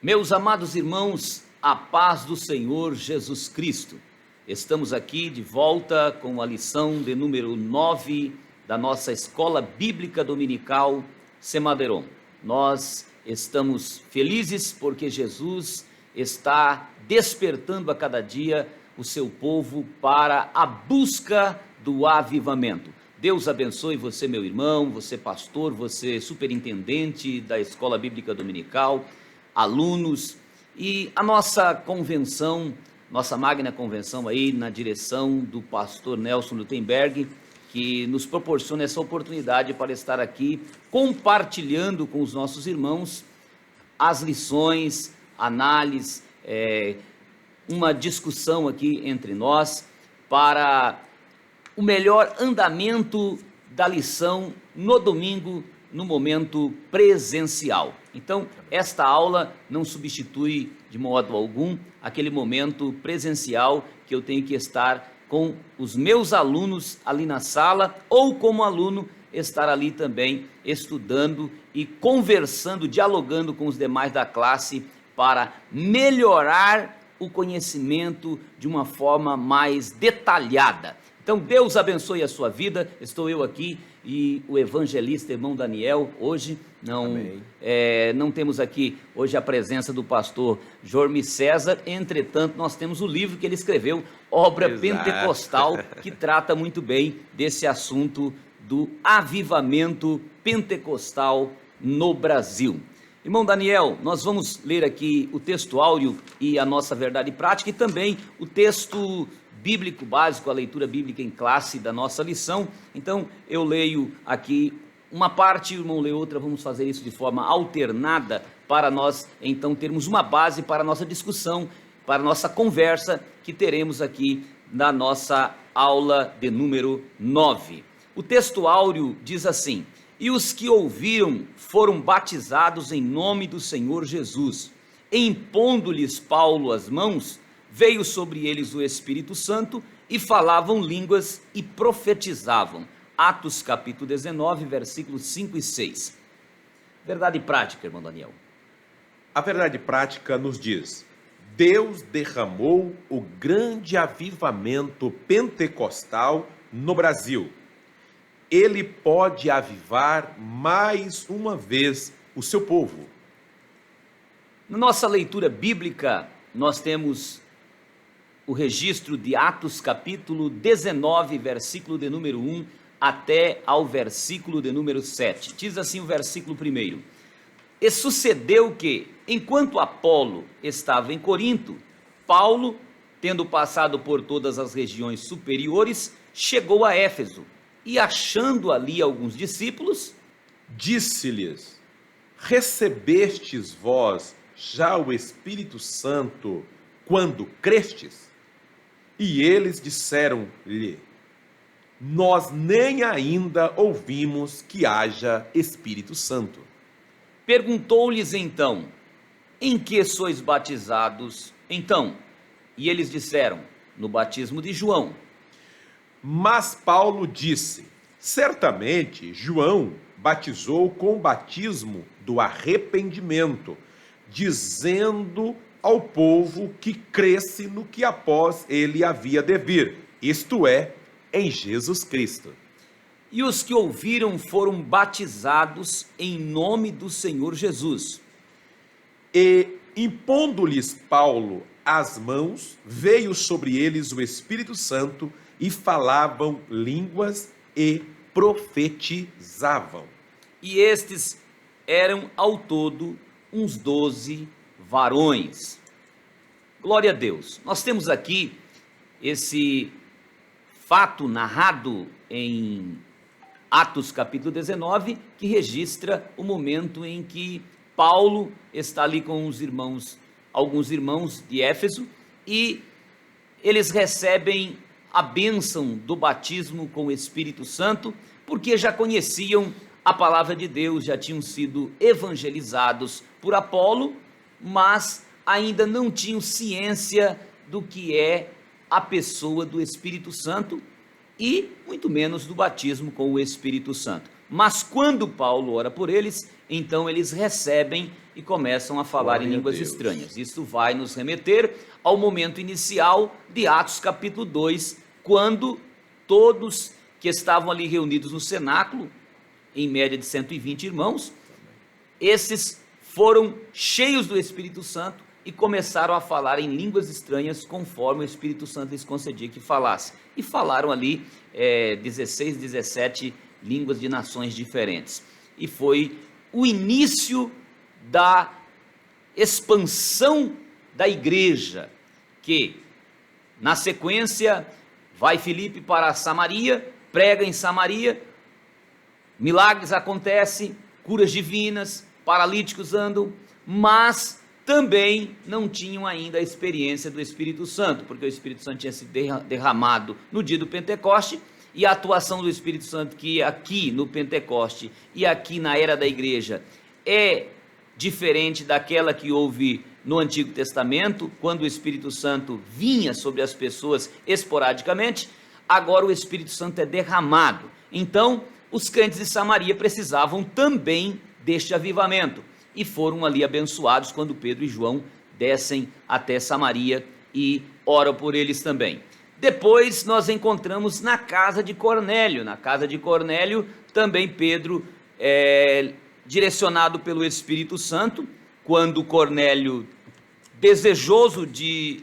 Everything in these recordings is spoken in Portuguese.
Meus amados irmãos, a paz do Senhor Jesus Cristo. Estamos aqui de volta com a lição de número 9 da nossa Escola Bíblica Dominical Semadeiron. Nós estamos felizes porque Jesus está despertando a cada dia o seu povo para a busca do avivamento. Deus abençoe você, meu irmão, você pastor, você superintendente da Escola Bíblica Dominical, alunos e a nossa convenção, nossa magna convenção aí na direção do pastor Nelson Lutemberg, que nos proporciona essa oportunidade para estar aqui compartilhando com os nossos irmãos as lições, análise, uma discussão aqui entre nós para o melhor andamento da lição no domingo, no momento presencial. Então, esta aula não substitui de modo algum aquele momento presencial que eu tenho que estar com os meus alunos ali na sala, ou como aluno estar ali também estudando e conversando, dialogando com os demais da classe para melhorar o conhecimento de uma forma mais detalhada. Então, Deus abençoe a sua vida. Estou eu aqui e o evangelista irmão Daniel. Hoje não temos aqui hoje a presença do pastor Jormi César. Entretanto, nós temos o livro que ele escreveu, Obra Pentecostal, que trata muito bem desse assunto do avivamento pentecostal no Brasil. Irmão Daniel, nós vamos ler aqui o texto áureo e a nossa verdade prática, e também o texto bíblico básico, a leitura bíblica em classe da nossa lição. Então, eu leio aqui uma parte, o irmão lê outra, vamos fazer isso de forma alternada, para nós, então, termos uma base para a nossa discussão, para a nossa conversa, que teremos aqui na nossa aula de número 9. O texto áureo diz assim: e os que ouviram foram batizados em nome do Senhor Jesus. Impondo-lhes Paulo as mãos, veio sobre eles o Espírito Santo e falavam línguas e profetizavam. Atos capítulo 19, versículos 5 e 6. Verdade prática, irmão Daniel. A verdade prática nos diz: Deus derramou o grande avivamento pentecostal no Brasil. Ele pode avivar mais uma vez o seu povo. Na nossa leitura bíblica, nós temos o registro de Atos capítulo 19, versículo de número 1 até ao versículo de número 7. Diz assim o versículo 1: E sucedeu que, enquanto Apolo estava em Corinto, Paulo, tendo passado por todas as regiões superiores, chegou a Éfeso, e achando ali alguns discípulos, disse-lhes: recebestes vós já o Espírito Santo quando crestes? E eles disseram-lhe: nós nem ainda ouvimos que haja Espírito Santo. Perguntou-lhes então: em que sois batizados? Então, e eles disseram: no batismo de João. Mas Paulo disse: certamente João batizou com o batismo do arrependimento, dizendo ao povo que cresce no que após ele havia de vir, isto é, em Jesus Cristo. E os que ouviram foram batizados em nome do Senhor Jesus. E, impondo-lhes Paulo as mãos, veio sobre eles o Espírito Santo, e falavam línguas e profetizavam. E estes eram ao todo uns 12 varões. Glória a Deus. Nós temos aqui esse fato narrado em Atos capítulo 19, que registra o momento em que Paulo está ali com os irmãos, alguns irmãos de Éfeso, e eles recebem a bênção do batismo com o Espírito Santo, porque já conheciam a palavra de Deus, já tinham sido evangelizados por Apolo, mas ainda não tinham ciência do que é a pessoa do Espírito Santo e muito menos do batismo com o Espírito Santo. Mas quando Paulo ora por eles, então eles recebem e começam a falar Glória em a línguas Deus. estranhas. Isto vai nos remeter ao momento inicial de Atos capítulo 2, quando todos que estavam ali reunidos no cenáculo, em média de 120 irmãos, esses foram cheios do Espírito Santo e começaram a falar em línguas estranhas conforme o Espírito Santo lhes concedia que falasse. E falaram ali 16, 17 línguas de nações diferentes. E foi o início da expansão da igreja, que na sequência vai Filipe para Samaria, prega em Samaria, milagres acontecem, curas divinas, paralíticos andam, mas também não tinham ainda a experiência do Espírito Santo, porque o Espírito Santo tinha se derramado no dia do Pentecoste, e a atuação do Espírito Santo, que aqui no Pentecoste e aqui na era da igreja é diferente daquela que houve no Antigo Testamento, quando o Espírito Santo vinha sobre as pessoas esporadicamente. Agora o Espírito Santo é derramado. Então os crentes de Samaria precisavam também deste avivamento, e foram ali abençoados quando Pedro e João descem até Samaria e oram por eles também. Depois nós encontramos na casa de Cornélio. Na casa de Cornélio também Pedro direcionado pelo Espírito Santo, quando Cornélio, desejoso de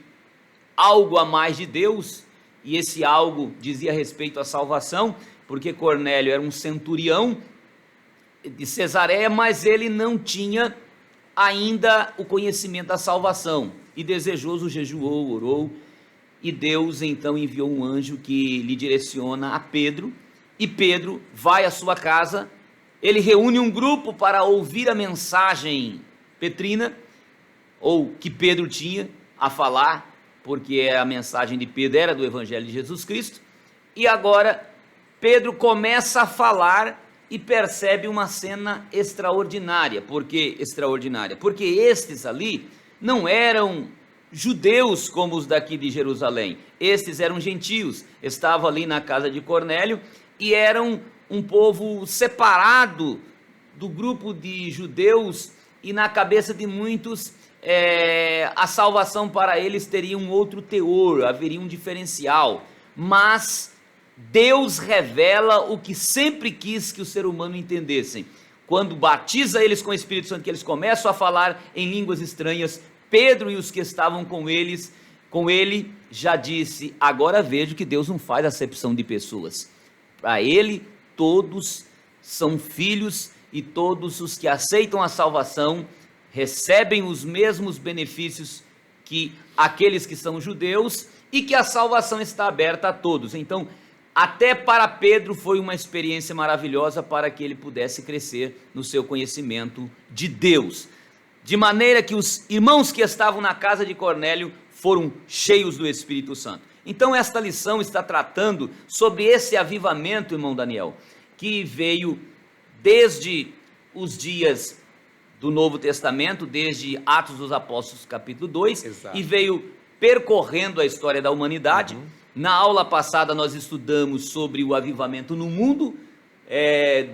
algo a mais de Deus, e esse algo dizia respeito à salvação, porque Cornélio era um centurião de Cesareia, mas ele não tinha ainda o conhecimento da salvação, e desejoso jejuou, orou, e Deus então enviou um anjo que lhe direciona a Pedro, e Pedro vai à sua casa, ele reúne um grupo para ouvir a mensagem petrina, ou que Pedro tinha a falar, porque a mensagem de Pedro era do Evangelho de Jesus Cristo, e agora Pedro começa a falar e percebe uma cena extraordinária. Por que extraordinária? Porque estes ali não eram judeus como os daqui de Jerusalém, estes eram gentios, estavam ali na casa de Cornélio e eram um povo separado do grupo de judeus, e na cabeça de muitos a salvação para eles teria um outro teor, haveria um diferencial, mas Deus revela o que sempre quis que o ser humano entendessem. Quando batiza eles com o Espírito Santo, que eles começam a falar em línguas estranhas, Pedro e os que estavam com ele já disse: agora vejo que Deus não faz acepção de pessoas. Para ele, todos são filhos, e todos os que aceitam a salvação recebem os mesmos benefícios que aqueles que são judeus, e que a salvação está aberta a todos. Então, até para Pedro foi uma experiência maravilhosa para que ele pudesse crescer no seu conhecimento de Deus, de maneira que os irmãos que estavam na casa de Cornélio foram cheios do Espírito Santo. Então esta lição está tratando sobre esse avivamento, irmão Daniel, que veio desde os dias do Novo Testamento, desde Atos dos Apóstolos capítulo 2, Exato. E veio percorrendo a história da humanidade. Na aula passada nós estudamos sobre o avivamento no mundo,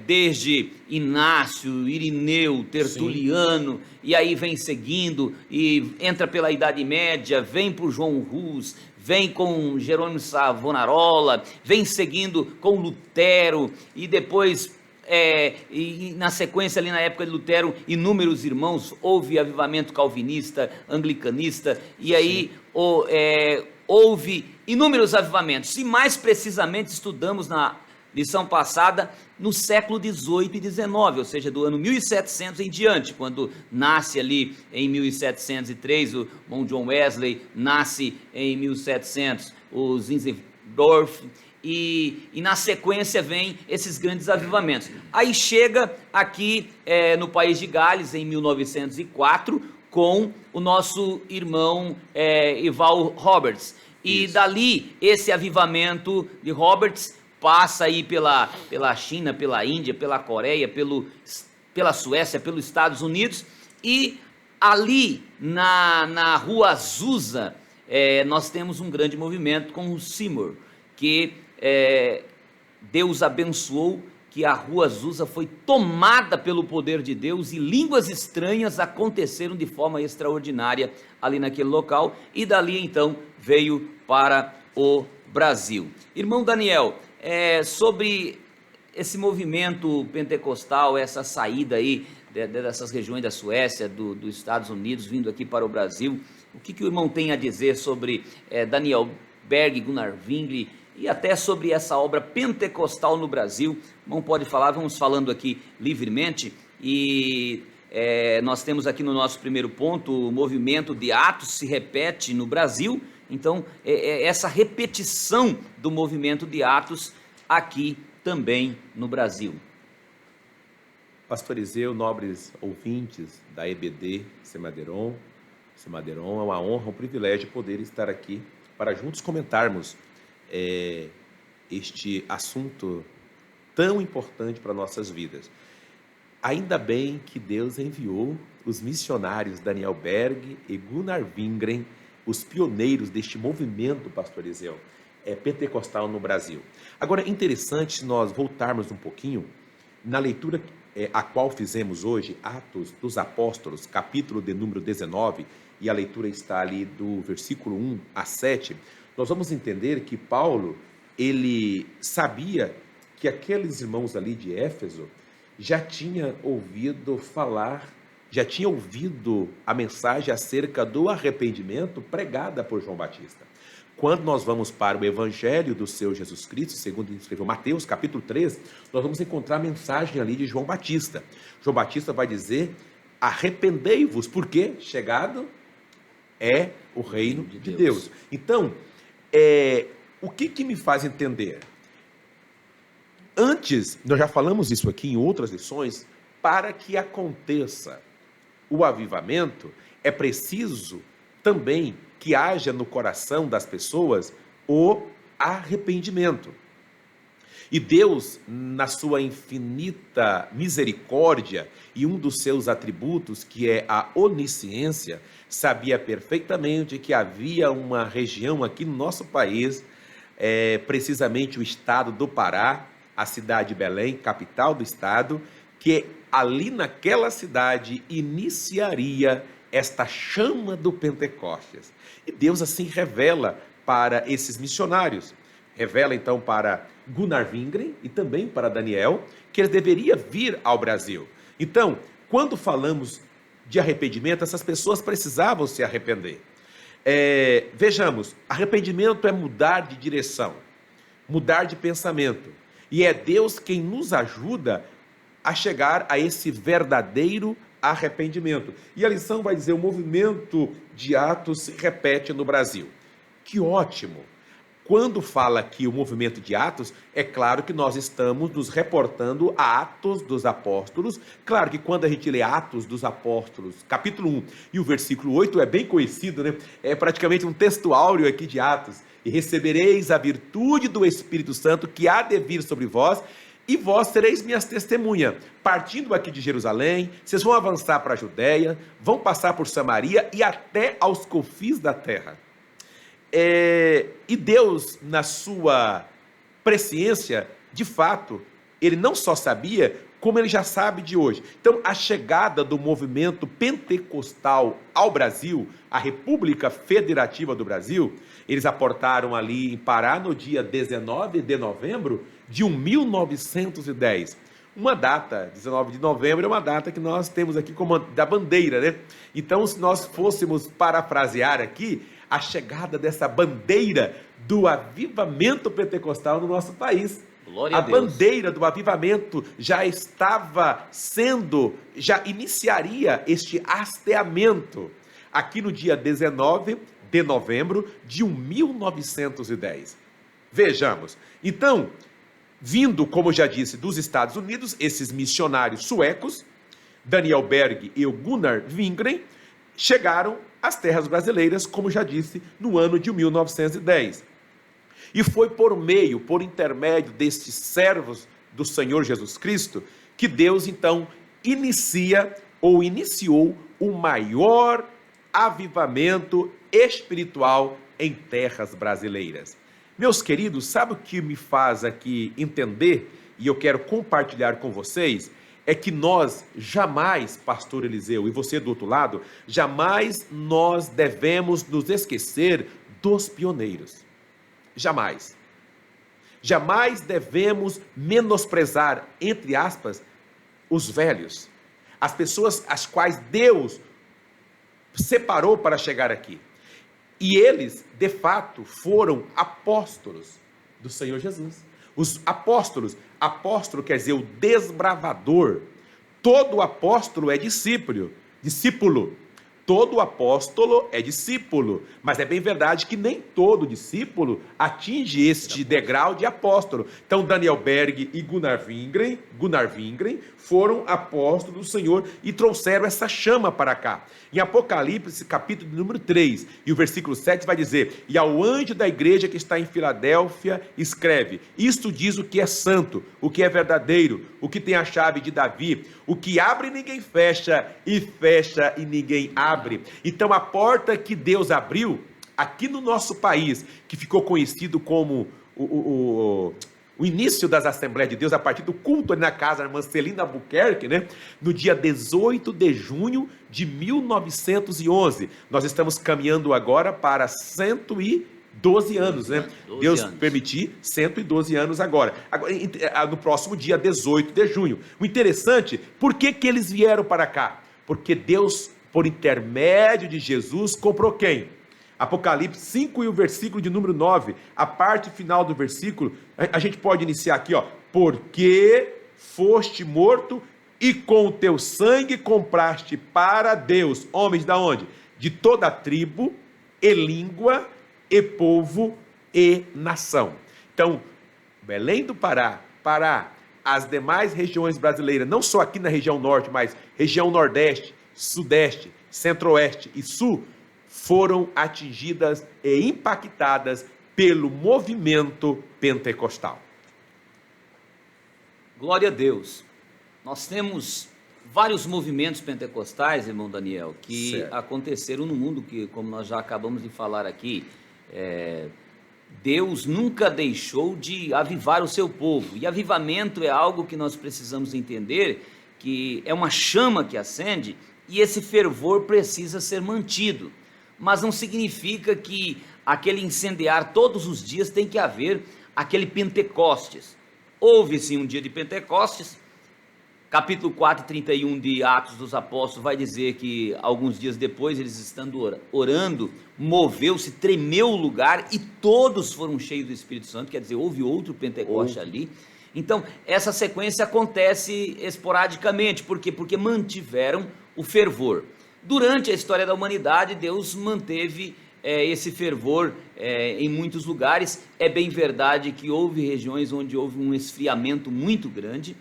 desde Inácio, Irineu, Tertuliano, sim, e aí vem seguindo, e entra pela Idade Média, vem por João Rus, vem com Jerônimo Savonarola, vem seguindo com Lutero, e depois, e na sequência ali na época de Lutero, inúmeros irmãos, houve avivamento calvinista, anglicanista, e aí houve inúmeros avivamentos, e mais precisamente estudamos na lição passada, no século 18 e 19, ou seja, do ano 1700 em diante, quando nasce ali em 1703 o bom John Wesley, nasce em 1700 o Zinzendorf, e na sequência vem esses grandes avivamentos. Aí chega aqui no país de Gales, em 1904, com o nosso irmão Eval Roberts, e isso, dali esse avivamento de Roberts passa aí pela China, pela Índia, pela Coreia, pela Suécia, pelos Estados Unidos, e ali na rua Azusa nós temos um grande movimento com o Seymour, que Deus abençoou, que a Rua Azusa foi tomada pelo poder de Deus e línguas estranhas aconteceram de forma extraordinária ali naquele local, e dali então veio para o Brasil. Irmão Daniel, sobre esse movimento pentecostal, essa saída aí dessas regiões da Suécia, dos Estados Unidos, vindo aqui para o Brasil, o que o irmão tem a dizer sobre Daniel Berg, Gunnar Wingren, e até sobre essa obra pentecostal no Brasil? O irmão pode falar, vamos falando aqui livremente, e nós temos aqui no nosso primeiro ponto, o movimento de Atos se repete no Brasil. Então, essa repetição do movimento de Atos aqui também no Brasil. Pastor Iseu, nobres ouvintes da EBD Semaderon, é uma honra, um privilégio poder estar aqui para juntos comentarmos este assunto tão importante para nossas vidas. Ainda bem que Deus enviou os missionários Daniel Berg e Gunnar Wingren, os pioneiros deste movimento, pastor Iseu, pentecostal no Brasil. Agora, é interessante nós voltarmos um pouquinho na leitura a qual fizemos hoje, Atos dos Apóstolos, capítulo de número 19, e a leitura está ali do versículo 1 a 7, nós vamos entender que Paulo, ele sabia que aqueles irmãos ali de Éfeso já tinham ouvido falar, já tinham ouvido a mensagem acerca do arrependimento pregada por João Batista. Quando nós vamos para o Evangelho do Senhor Jesus Cristo, segundo ele escreveu Mateus, capítulo 3, nós vamos encontrar a mensagem ali de João Batista. João Batista vai dizer: arrependei-vos, porque chegado é o reino de Deus. Então, o que me faz entender? Antes, nós já falamos isso aqui em outras lições, para que aconteça o avivamento, é preciso também que haja no coração das pessoas o arrependimento. E Deus, na sua infinita misericórdia, e um dos seus atributos, que é a onisciência, sabia perfeitamente que havia uma região aqui no nosso país, precisamente o estado do Pará, a cidade de Belém, capital do estado, que ali naquela cidade iniciaria esta chama do Pentecostes. E Deus assim revela para esses missionários, revela então para Gunnar Wingren e também para Daniel, que ele deveria vir ao Brasil. Então, quando falamos de arrependimento, essas pessoas precisavam se arrepender. Vejamos, arrependimento é mudar de direção, mudar de pensamento, e é Deus quem nos ajuda a chegar a esse verdadeiro arrependimento. E a lição vai dizer: o movimento de Atos se repete no Brasil. Que ótimo! Quando fala aqui o movimento de Atos, é claro que nós estamos nos reportando a Atos dos Apóstolos. Claro que quando a gente lê Atos dos Apóstolos, capítulo 1 e o versículo 8, é bem conhecido, né? É praticamente um texto áureo aqui de Atos. E recebereis a virtude do Espírito Santo que há de vir sobre vós, e vós sereis minhas testemunhas. Partindo aqui de Jerusalém, vocês vão avançar para a Judéia, vão passar por Samaria e até aos confins da terra. E Deus, na sua presciência, de fato, ele não só sabia, como ele já sabe de hoje. Então, a chegada do movimento pentecostal ao Brasil, a República Federativa do Brasil, eles aportaram ali em Pará no dia 19 de novembro de 1910. Uma data, 19 de novembro, é uma data que nós temos aqui como da bandeira, né? Então, se nós fôssemos parafrasear aqui, a chegada dessa bandeira do avivamento pentecostal no nosso país. Glória a Deus. Bandeira do avivamento já já iniciaria este hasteamento aqui no dia 19 de novembro de 1910. Vejamos, então, vindo, como já disse, dos Estados Unidos, esses missionários suecos, Daniel Berg e o Gunnar Wingren, chegaram às terras brasileiras, como já disse, no ano de 1910. E foi por intermédio destes servos do Senhor Jesus Cristo, que Deus então iniciou o maior avivamento espiritual em terras brasileiras. Meus queridos, sabe o que me faz aqui entender e eu quero compartilhar com vocês, é que nós jamais, pastor Eliseu, e você do outro lado, jamais nós devemos nos esquecer dos pioneiros. Jamais. Jamais devemos menosprezar, entre aspas, os velhos, as pessoas as quais Deus separou para chegar aqui. E eles, de fato, foram apóstolos do Senhor Jesus. Os apóstolos, apóstolo quer dizer o desbravador. Todo apóstolo é discípulo. Todo apóstolo é discípulo, mas é bem verdade que nem todo discípulo atinge este degrau de apóstolo. Então Daniel Berg e Gunnar Wingren foram apóstolos do Senhor e trouxeram essa chama para cá. Em Apocalipse, capítulo número 3, e o versículo 7 vai dizer: e ao anjo da igreja que está em Filadélfia escreve: isto diz o que é santo, o que é verdadeiro, o que tem a chave de Davi, o que abre ninguém fecha, e fecha e ninguém abre. Então a porta que Deus abriu aqui no nosso país, que ficou conhecido como o início das Assembleias de Deus, a partir do culto ali na casa da irmã Celina Albuquerque, né? No dia 18 de junho de 1911. Nós estamos caminhando agora para 112 anos, né? Deus permitir, 112 anos agora. No próximo dia 18 de junho. O interessante, por que eles vieram para cá? Porque Deus, por intermédio de Jesus, comprou quem? Apocalipse 5 e o versículo de número 9, a parte final do versículo, a gente pode iniciar aqui, ó. Porque foste morto e com o teu sangue compraste para Deus homens da onde? De toda a tribo e língua e povo e nação. Então, Belém do Pará, as demais regiões brasileiras, não só aqui na região norte, mas região nordeste, sudeste, centro-oeste e sul, foram atingidas e impactadas pelo movimento pentecostal. Glória a Deus. Nós temos vários movimentos pentecostais, irmão Daniel, que aconteceram no mundo, que, como nós já acabamos de falar aqui, Deus nunca deixou de avivar o seu povo. E avivamento é algo que nós precisamos entender, que é uma chama que acende, e esse fervor precisa ser mantido. Mas não significa que aquele incendiar todos os dias tem que haver aquele Pentecostes. Houve sim um dia de Pentecostes, capítulo 4, 31 de Atos dos Apóstolos vai dizer que alguns dias depois, eles estando orando, moveu-se, tremeu o lugar e todos foram cheios do Espírito Santo, quer dizer, houve outro Pentecoste ali. Então, essa sequência acontece esporadicamente, por quê? Porque mantiveram o fervor. Durante a história da humanidade, Deus manteve esse fervor em muitos lugares. É bem verdade que houve regiões onde houve um esfriamento muito grande,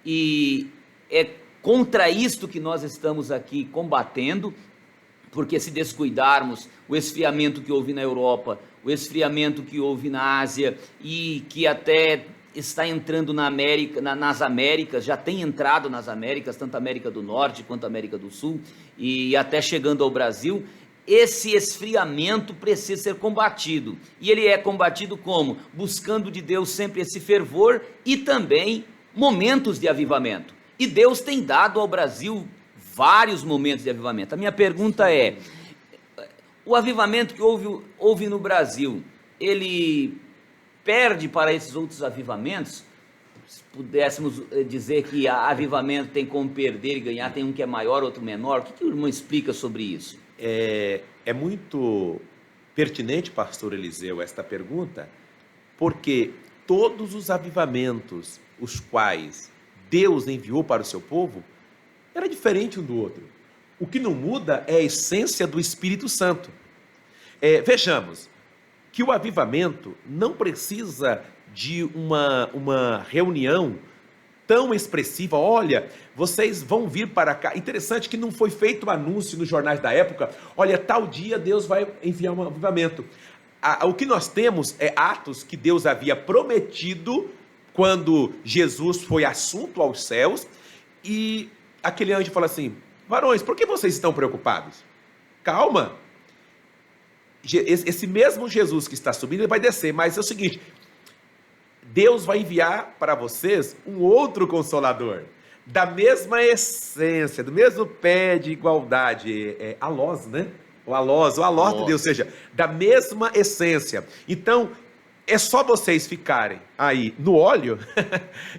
e é contra isto que nós estamos aqui combatendo, porque se descuidarmos, o esfriamento que houve na Europa, o esfriamento que houve na Ásia, e que até está entrando na América, nas Américas, já tem entrado nas Américas, tanto a América do Norte quanto a América do Sul, e até chegando ao Brasil, esse esfriamento precisa ser combatido. E ele é combatido como? Buscando de Deus sempre esse fervor e também momentos de avivamento. E Deus tem dado ao Brasil vários momentos de avivamento. A minha pergunta é, o avivamento que houve no Brasil, ele perde para esses outros avivamentos? Se pudéssemos dizer que avivamento tem como perder e ganhar, tem um que é maior, outro menor, o que o irmão explica sobre isso? É muito pertinente, pastor Eliseu, esta pergunta, porque todos os avivamentos os quais Deus enviou para o seu povo, era diferente um do outro. O que não muda é a essência do Espírito Santo. Vejamos que o avivamento não precisa de uma reunião tão expressiva. Olha, vocês vão vir para cá. Interessante que não foi feito um anúncio nos jornais da época. Olha, tal dia Deus vai enviar um avivamento. O que nós temos é atos que Deus havia prometido quando Jesus foi assunto aos céus, e aquele anjo fala assim: varões, por que vocês estão preocupados? Calma. Esse mesmo Jesus que está subindo, ele vai descer, mas é o seguinte: Deus vai enviar para vocês um outro Consolador, da mesma essência, do mesmo pé de igualdade, alós, né? O alós de Deus, ou seja, da mesma essência. Então, é só vocês ficarem aí no óleo,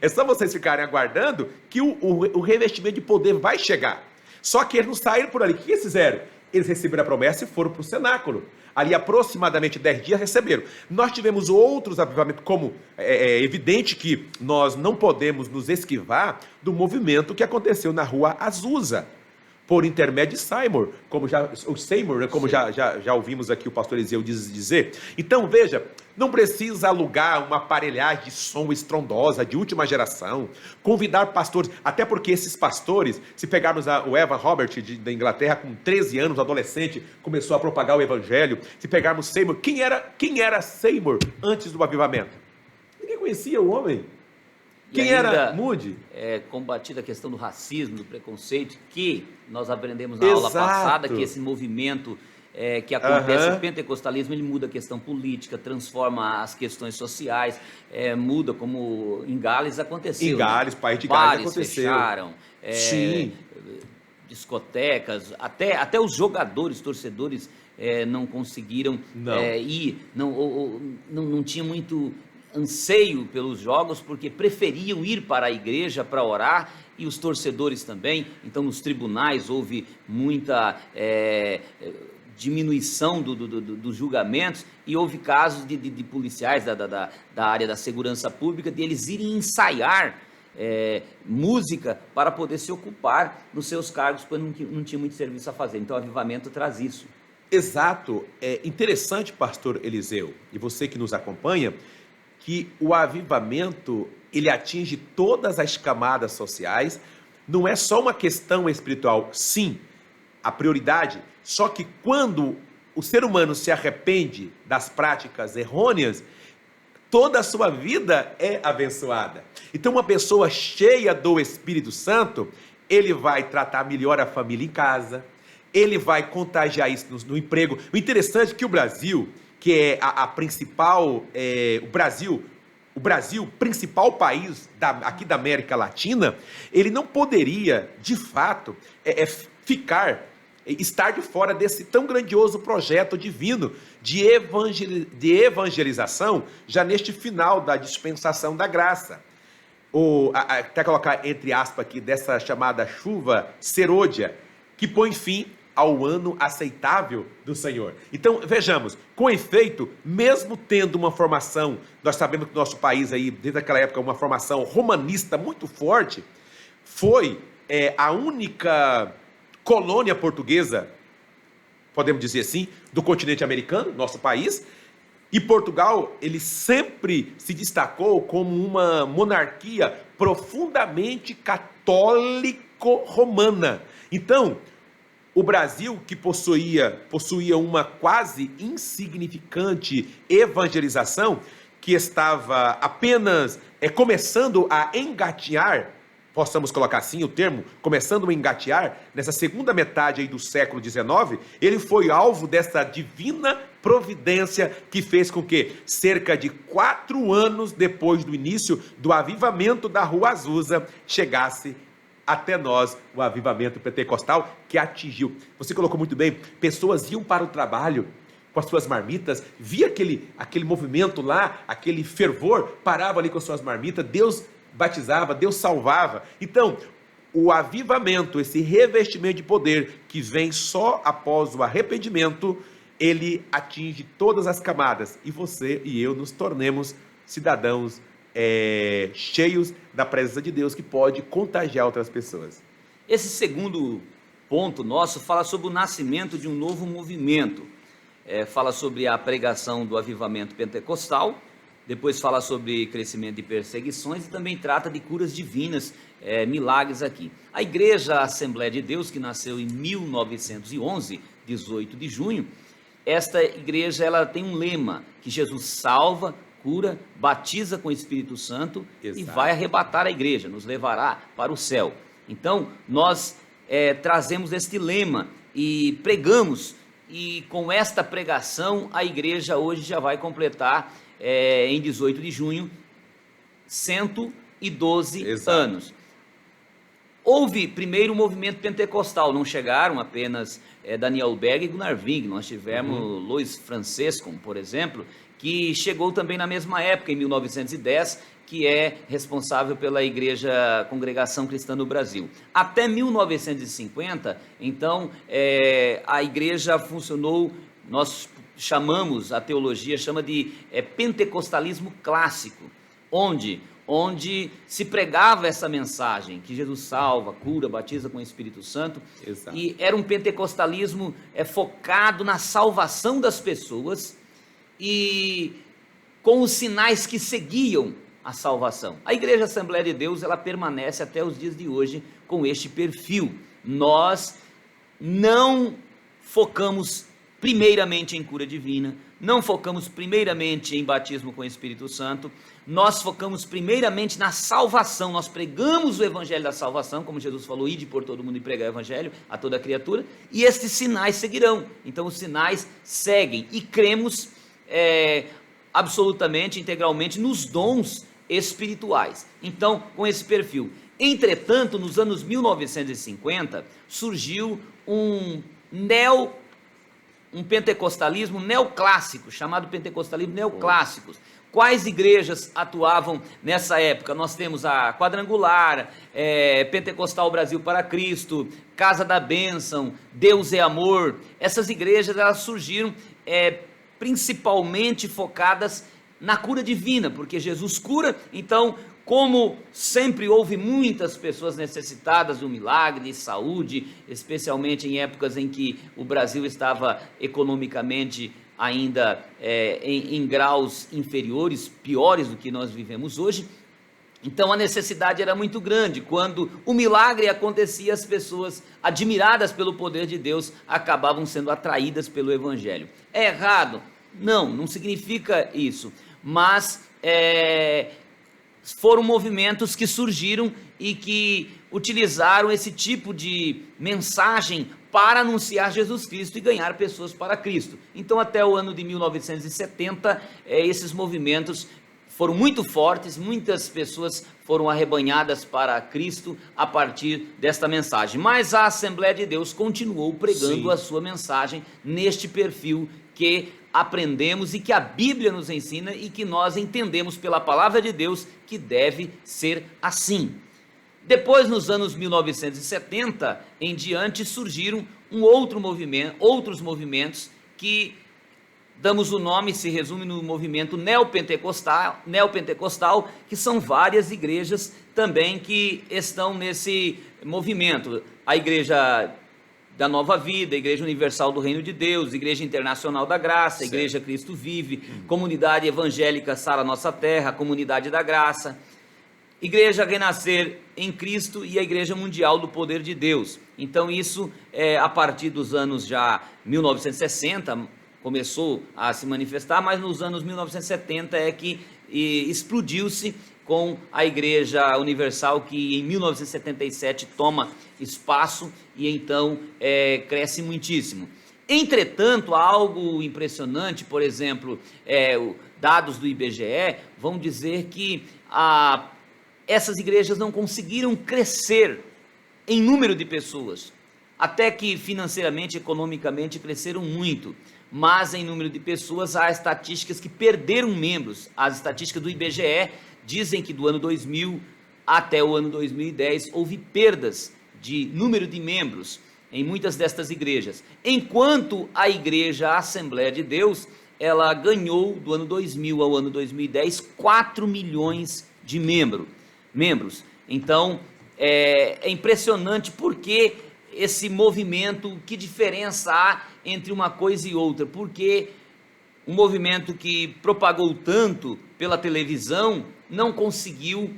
é só vocês ficarem aguardando que o revestimento de poder vai chegar. Só que eles não saíram por ali. O que eles fizeram? Eles receberam a promessa e foram para o cenáculo. Ali aproximadamente 10 dias receberam. Nós tivemos outros avivamentos, como é evidente que nós não podemos nos esquivar do movimento que aconteceu na rua Azusa, por intermédio de Seymour, como já ouvimos aqui o pastor Eliseu dizer. Então, veja, não precisa alugar uma aparelhagem de som estrondosa, de última geração, convidar pastores, até porque esses pastores, se pegarmos o Evan Robert da Inglaterra, com 13 anos, adolescente, começou a propagar o evangelho. Se pegarmos Seymour, quem era Seymour antes do avivamento? Ninguém conhecia o homem. Quem era Moody? Combatida a questão do racismo, do preconceito, que nós aprendemos na aula passada, que esse movimento que acontece, o pentecostalismo, ele muda a questão política, transforma as questões sociais, muda, como em Gales aconteceu. Em Gales, país de Gales Gales aconteceu. Fecharam, Sim. discotecas, até os jogadores, torcedores, não conseguiram ir, não tinha muito anseio pelos jogos, porque preferiam ir para a igreja para orar, e os torcedores também. Então, nos tribunais houve muita diminuição dos julgamentos, e houve casos de policiais da área da segurança pública, de eles irem ensaiar música para poder se ocupar nos seus cargos, porque não tinha muito serviço a fazer. Então, o avivamento traz isso. Exato. É interessante, pastor Eliseu, e você que nos acompanha, que o avivamento, ele atinge todas as camadas sociais. Não é só uma questão espiritual, sim, a prioridade, só que quando o ser humano se arrepende das práticas errôneas, toda a sua vida é abençoada. Então, uma pessoa cheia do Espírito Santo, ele vai tratar melhor a família em casa, ele vai contagiar isso no emprego. O interessante é que o Brasil, que é a principal, o Brasil, principal país aqui da América Latina, ele não poderia, de fato, estar de fora desse tão grandioso projeto divino de evangelização, já neste final da dispensação da graça. Até colocar entre aspas aqui, dessa chamada chuva serôdia, que põe fim ao ano aceitável do Senhor. Então, vejamos, com efeito, mesmo tendo uma formação, nós sabemos que o nosso país aí, desde aquela época, uma formação romanista muito forte, foi a única colônia portuguesa, podemos dizer assim, do continente americano, nosso país, e Portugal, ele sempre se destacou como uma monarquia profundamente católico-romana. Então, o Brasil, que possuía uma quase insignificante evangelização, que estava apenas começando a engatear, possamos colocar assim o termo, começando a engatear, nessa segunda metade aí do século XIX, ele foi alvo dessa divina providência que fez com que, cerca de 4 anos depois do início do avivamento da Rua Azusa, chegasse até nós o avivamento pentecostal, que atingiu. Você colocou muito bem, pessoas iam para o trabalho com as suas marmitas, via aquele movimento lá, aquele fervor, parava ali com as suas marmitas, Deus batizava, Deus salvava. Então, o avivamento, esse revestimento de poder que vem só após o arrependimento, ele atinge todas as camadas, e você e eu nos tornemos cidadãos cheios da presença de Deus, que pode contagiar outras pessoas. Esse segundo ponto nosso fala sobre o nascimento de um novo movimento, fala sobre a pregação do avivamento pentecostal, depois fala sobre crescimento de perseguições, e também trata de curas divinas, milagres aqui. A Igreja Assembleia de Deus, que nasceu em 1911, 18 de junho, esta igreja ela tem um lema, que Jesus salva, cura, batiza com o Espírito Santo. Exato. E vai arrebatar a igreja, nos levará para o céu. Então, nós trazemos este lema e pregamos, e com esta pregação, a igreja hoje já vai completar, em 18 de junho, 112 Exato. anos. Houve primeiro o movimento pentecostal, não chegaram apenas Daniel Berg e Gunnar Wing, nós tivemos Louis Francisco, por exemplo, que chegou também na mesma época, em 1910, que é responsável pela Congregação Cristã no Brasil. Até 1950, então, a igreja funcionou, nós chamamos, a teologia chama de pentecostalismo clássico, onde se pregava essa mensagem, que Jesus salva, cura, batiza com o Espírito Santo. Exato. E era um pentecostalismo focado na salvação das pessoas e com os sinais que seguiam a salvação. A Igreja Assembleia de Deus, ela permanece até os dias de hoje com este perfil. Nós não focamos primeiramente em cura divina, não focamos primeiramente em batismo com o Espírito Santo, nós focamos primeiramente na salvação, nós pregamos o evangelho da salvação, como Jesus falou, ide por todo mundo e pregar o evangelho a toda criatura, e estes sinais seguirão. Então os sinais seguem, e cremos absolutamente, integralmente nos dons espirituais. Então, com esse perfil. Entretanto, nos anos 1950, surgiu um pentecostalismo neoclássico, chamado pentecostalismo neoclássico. Quais igrejas atuavam nessa época? Nós temos a Quadrangular, Pentecostal Brasil para Cristo, Casa da Bênção, Deus é Amor. Essas igrejas, elas surgiram principalmente focadas na cura divina, porque Jesus cura. Então, como sempre houve muitas pessoas necessitadas de um milagre, de saúde, especialmente em épocas em que o Brasil estava economicamente ainda em graus inferiores, piores do que nós vivemos hoje, então a necessidade era muito grande. Quando o milagre acontecia, as pessoas, admiradas pelo poder de Deus, acabavam sendo atraídas pelo Evangelho. É errado? Não significa isso, mas foram movimentos que surgiram e que utilizaram esse tipo de mensagem para anunciar Jesus Cristo e ganhar pessoas para Cristo. Então, até o ano de 1970, esses movimentos foram muito fortes, muitas pessoas foram arrebanhadas para Cristo a partir desta mensagem. Mas a Assembleia de Deus continuou pregando a sua mensagem neste perfil que aprendemos e que a Bíblia nos ensina e que nós entendemos pela palavra de Deus que deve ser assim. Depois, nos anos 1970 em diante, surgiram outros movimentos que damos o nome, se resume no movimento neopentecostal, que são várias igrejas também que estão nesse movimento. A Igreja da Nova Vida, a Igreja Universal do Reino de Deus, Igreja Internacional da Graça, Igreja Cristo Vive, Comunidade Evangélica Sara Nossa Terra, Comunidade da Graça, Igreja Renascer em Cristo e a Igreja Mundial do Poder de Deus. Então isso, a partir dos anos já 1960, começou a se manifestar, mas nos anos 1970 é que explodiu-se com a Igreja Universal, que em 1977 toma espaço e então cresce muitíssimo. Entretanto, há algo impressionante, por exemplo, dados do IBGE vão dizer que essas igrejas não conseguiram crescer em número de pessoas, até que financeiramente, economicamente cresceram muito, mas em número de pessoas há estatísticas que perderam membros. As estatísticas do IBGE dizem que do ano 2000 até o ano 2010 houve perdas de número de membros em muitas destas igrejas, enquanto a Igreja Assembleia de Deus, ela ganhou do ano 2000 ao ano 2010 4 milhões de membros. Então é impressionante porque esse movimento, que diferença há entre uma coisa e outra? Porque um movimento que propagou tanto pela televisão não conseguiu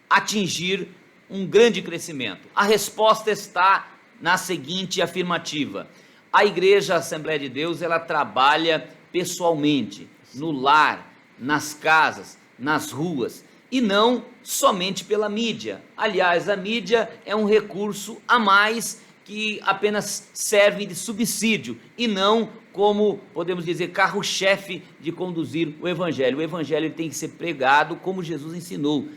atingir um grande crescimento. A resposta está na seguinte afirmativa: a Igreja Assembleia de Deus, ela trabalha pessoalmente, no lar, nas casas, nas ruas, e não somente pela mídia. Aliás, a mídia é um recurso a mais que apenas serve de subsídio e não como, podemos dizer, carro-chefe de conduzir o Evangelho. O Evangelho tem que ser pregado como Jesus ensinou,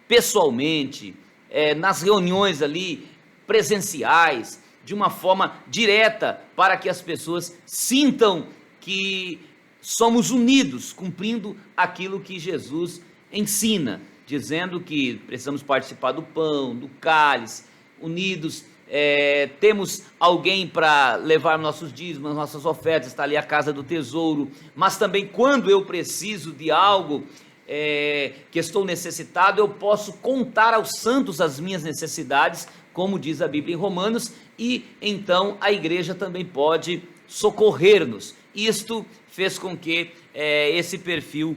pessoalmente, nas reuniões ali, presenciais, de uma forma direta, para que as pessoas sintam que somos unidos, cumprindo aquilo que Jesus ensina, dizendo que precisamos participar do pão, do cálice, unidos. Temos alguém para levar nossos dízimos, nossas ofertas, está ali a casa do tesouro, mas também quando eu preciso de algo, que estou necessitado, eu posso contar aos santos as minhas necessidades, como diz a Bíblia em Romanos, e então a igreja também pode socorrer-nos. Isto fez com que esse perfil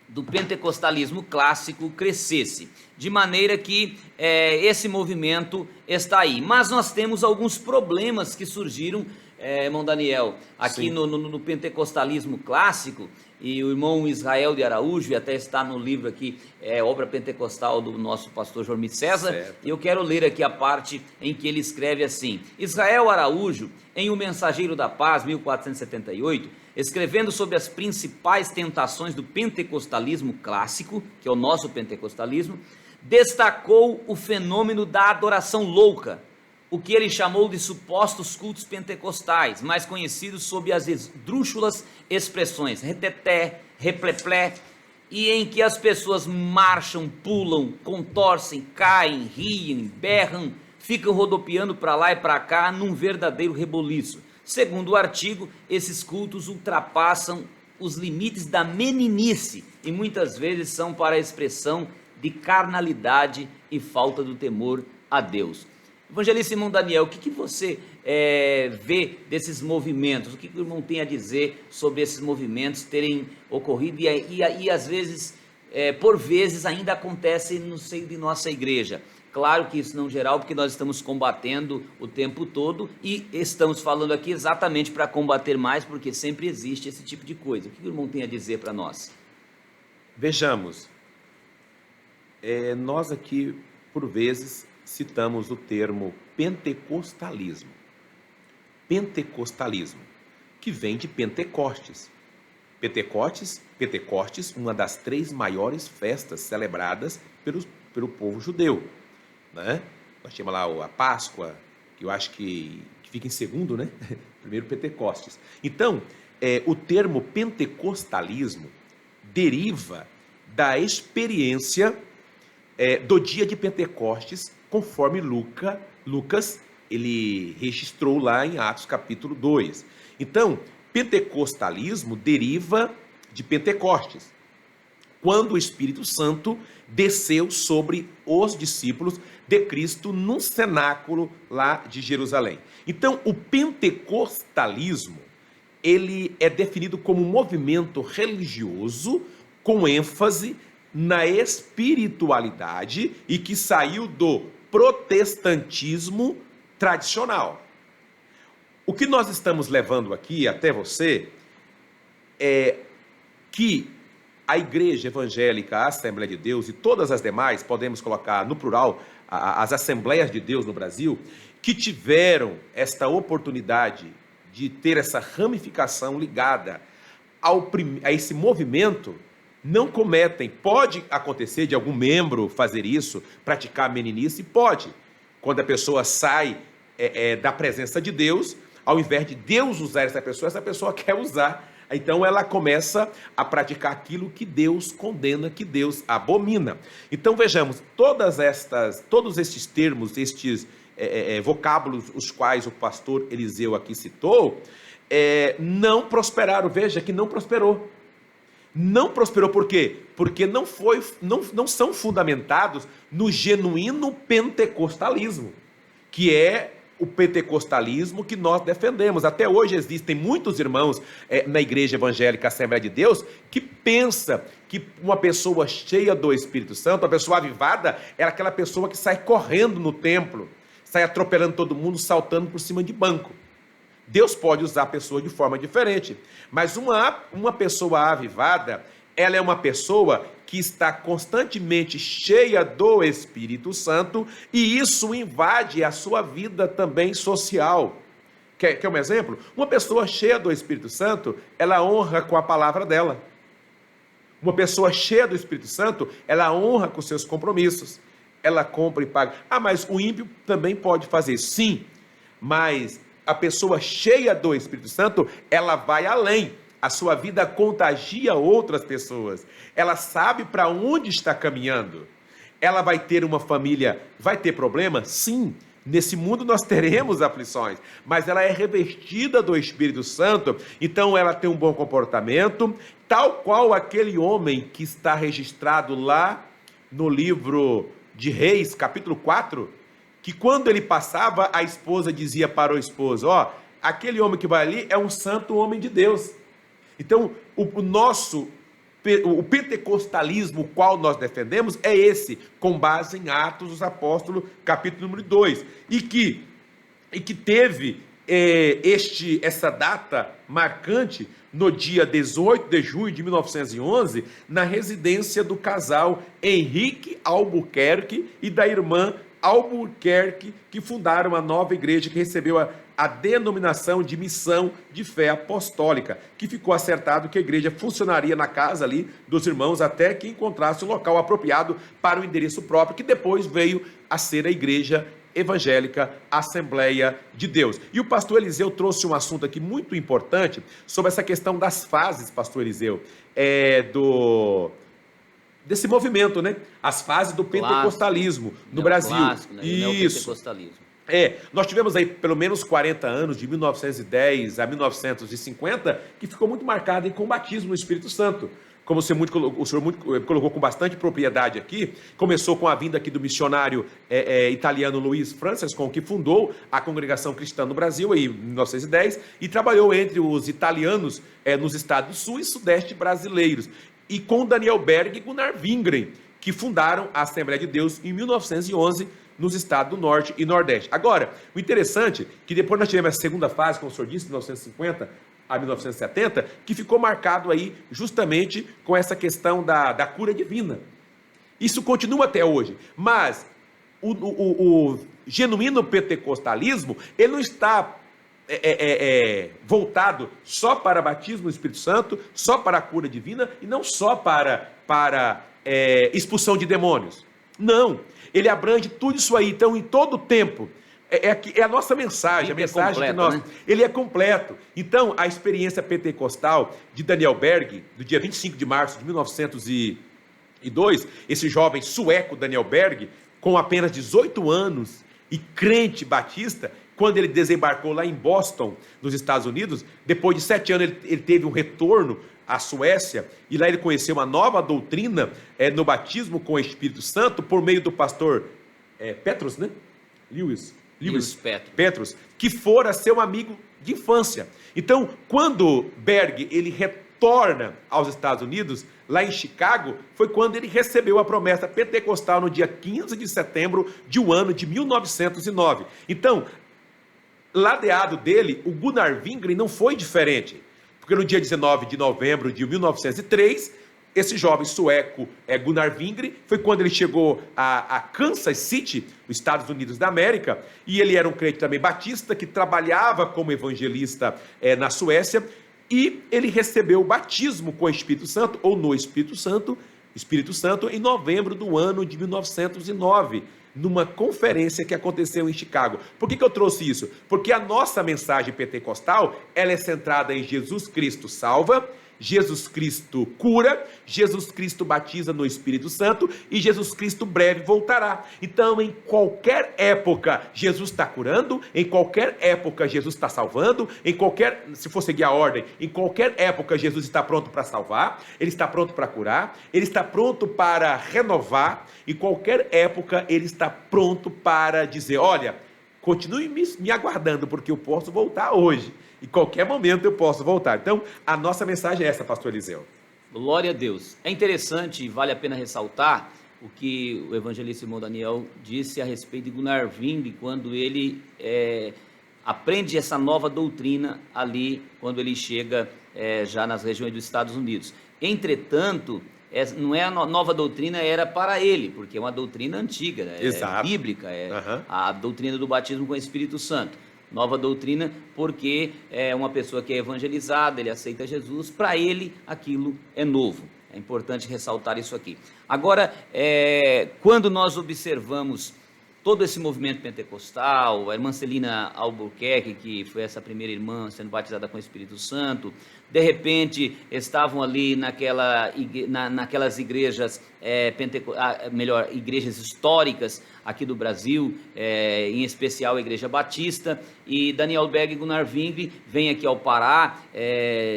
do pentecostalismo clássico crescesse, de maneira que esse movimento está aí. Mas nós temos alguns problemas que surgiram, irmão Daniel, aqui no pentecostalismo clássico, e o irmão Israel de Araújo, e até está no livro aqui, Obra Pentecostal do nosso pastor Jormi César, certo. E eu quero ler aqui a parte em que ele escreve assim: Israel Araújo, em O Mensageiro da Paz, 1478, escrevendo sobre as principais tentações do pentecostalismo clássico, que é o nosso pentecostalismo, destacou o fenômeno da adoração louca, o que ele chamou de supostos cultos pentecostais, mais conhecidos sob as esdrúxulas expressões reteté, repleplé, e em que as pessoas marcham, pulam, contorcem, caem, riem, berram, ficam rodopiando para lá e para cá num verdadeiro reboliço. Segundo o artigo, esses cultos ultrapassam os limites da meninice e muitas vezes são para a expressão de carnalidade e falta do temor a Deus. Evangelista irmão Daniel, o que você vê desses movimentos? O que o irmão tem a dizer sobre esses movimentos terem ocorrido e às vezes, por vezes, ainda acontecem no seio de nossa igreja? Claro que isso não geral, porque nós estamos combatendo o tempo todo e estamos falando aqui exatamente para combater mais, porque sempre existe esse tipo de coisa. O que o irmão tem a dizer para nós? Vejamos, nós aqui, por vezes, citamos o termo pentecostalismo. Pentecostalismo, que vem de Pentecostes. Pentecostes, uma das 3 maiores festas celebradas pelo povo judeu, né? Nós tínhamos lá a Páscoa, que eu acho que fica em segundo, né? Primeiro Pentecostes. Então, o termo pentecostalismo deriva da experiência do dia de Pentecostes, conforme Lucas ele registrou lá em Atos capítulo 2. Então, pentecostalismo deriva de Pentecostes, quando o Espírito Santo desceu sobre os discípulos de Cristo num cenáculo lá de Jerusalém. Então, o pentecostalismo, ele é definido como um movimento religioso com ênfase na espiritualidade e que saiu do protestantismo tradicional. O que nós estamos levando aqui até você é que a Igreja Evangélica, a Assembleia de Deus e todas as demais, podemos colocar no plural, as Assembleias de Deus no Brasil, que tiveram esta oportunidade de ter essa ramificação ligada a esse movimento, não cometem. Pode acontecer de algum membro fazer isso, praticar a meninice, pode. Quando a pessoa sai da presença de Deus, ao invés de Deus usar essa pessoa quer usar. Então ela começa a praticar aquilo que Deus condena, que Deus abomina. Então vejamos, todos estes termos, estes vocábulos, os quais o pastor Eliseu aqui citou, não prosperaram. Veja que não prosperou. Não prosperou por quê? Porque não são fundamentados no genuíno pentecostalismo, que é o pentecostalismo que nós defendemos. Até hoje existem muitos irmãos na Igreja Evangélica Assembleia de Deus que pensa que uma pessoa cheia do Espírito Santo, uma pessoa avivada, é aquela pessoa que sai correndo no templo, sai atropelando todo mundo, saltando por cima de banco. Deus pode usar a pessoa de forma diferente, mas uma pessoa avivada, ela é uma pessoa que está constantemente cheia do Espírito Santo e isso invade a sua vida também social. Quer um exemplo? Uma pessoa cheia do Espírito Santo, ela honra com a palavra dela. Uma pessoa cheia do Espírito Santo, ela honra com seus compromissos. Ela compra e paga. Ah, mas o ímpio também pode fazer. Sim, mas a pessoa cheia do Espírito Santo, ela vai além. A sua vida contagia outras pessoas. Ela sabe para onde está caminhando. Ela vai ter uma família, vai ter problema? Sim. Nesse mundo nós teremos aflições, mas ela é revestida do Espírito Santo, então ela tem um bom comportamento, tal qual aquele homem que está registrado lá no livro de Reis, capítulo 4, que quando ele passava, a esposa dizia para o esposo, aquele homem que vai ali é um santo homem de Deus. Então, o pentecostalismo, o qual nós defendemos, é esse, com base em Atos dos Apóstolos, capítulo número 2, e que teve essa data marcante no dia 18 de junho de 1911, na residência do casal Henrique Albuquerque e da irmã Albuquerque, que fundaram a nova igreja que recebeu a denominação de Missão de Fé Apostólica, que ficou acertado que a igreja funcionaria na casa ali dos irmãos até que encontrasse um local apropriado para o endereço próprio, que depois veio a ser a Igreja Evangélica Assembleia de Deus. E o pastor Eliseu trouxe um assunto aqui muito importante sobre essa questão das fases, pastor Eliseu, desse movimento, né? As fases do pentecostalismo no Brasil. Clássico, né? Isso. Nós tivemos aí pelo menos 40 anos, de 1910 a 1950, que ficou muito marcado com o batismo no Espírito Santo. Como o senhor colocou com bastante propriedade aqui, começou com a vinda aqui do missionário italiano Luiz Francisco, que fundou a Congregação Cristã no Brasil em 1910 e trabalhou entre os italianos nos estados sul e sudeste brasileiros. E com Daniel Berg e Gunnar Wingren, que fundaram a Assembleia de Deus em 1911 nos estados do Norte e Nordeste. Agora, o interessante é que depois nós tivemos a segunda fase, como o senhor disse, de 1950 a 1970, que ficou marcado aí justamente com essa questão da cura divina. Isso continua até hoje, mas o genuíno pentecostalismo, ele não está voltado só para batismo no Espírito Santo, só para a cura divina e não só para expulsão de demônios. Não, ele abrange tudo isso aí. Então, em todo o tempo, é a nossa mensagem, a mensagem completo, que nós... Né? Ele é completo. Então, a experiência pentecostal de Daniel Berg, do dia 25 de março de 1902, esse jovem sueco Daniel Berg, com apenas 18 anos e crente batista, quando ele desembarcou lá em Boston, nos Estados Unidos, depois de 7 anos ele teve um retorno à Suécia, e lá ele conheceu uma nova doutrina no batismo com o Espírito Santo, por meio do pastor Petrus, né? Lewis Petrus, que fora seu amigo de infância. Então, quando Berg ele retorna aos Estados Unidos, lá em Chicago, foi quando ele recebeu a promessa pentecostal no dia 15 de setembro de um ano de 1909. Então, ladeado dele, o Gunnar Wingren não foi diferente, porque no dia 19 de novembro de 1903, esse jovem sueco, Gunnar Wingren, foi quando ele chegou a Kansas City, nos Estados Unidos da América, e ele era um crente também batista, que trabalhava como evangelista na Suécia, e ele recebeu o batismo com o Espírito Santo, ou no Espírito Santo, em novembro do ano de 1909, numa conferência que aconteceu em Chicago. Por que eu trouxe isso? Porque a nossa mensagem pentecostal, ela é centrada em Jesus Cristo salva, Jesus Cristo cura, Jesus Cristo batiza no Espírito Santo e Jesus Cristo breve voltará. Então, em qualquer época, Jesus está curando, em qualquer época, Jesus está salvando, se for seguir a ordem, em qualquer época, Jesus está pronto para salvar, Ele está pronto para curar, Ele está pronto para renovar, em qualquer época, Ele está pronto para dizer, olha, continue me aguardando, porque eu posso voltar hoje. Em qualquer momento eu posso voltar. Então, a nossa mensagem é essa, pastor Eliseu. Glória a Deus. É interessante e vale a pena ressaltar o que o evangelista irmão Daniel disse a respeito de Gunnar Wingren, quando ele aprende essa nova doutrina ali, quando ele chega já nas regiões dos Estados Unidos. Entretanto, não é a nova doutrina, era para ele, porque é uma doutrina antiga, bíblica, a doutrina do batismo com o Espírito Santo. nova doutrina, porque é uma pessoa que é evangelizada, ele aceita Jesus, para ele aquilo é novo. É importante ressaltar isso aqui. Agora, quando nós observamos todo esse movimento pentecostal, a irmã Celina Albuquerque, que foi essa primeira irmã sendo batizada com o Espírito Santo, de repente estavam ali naquelas igrejas, igrejas históricas aqui do Brasil, em especial a Igreja Batista, e Daniel Berg e Gunnar Wingre vêm aqui ao Pará,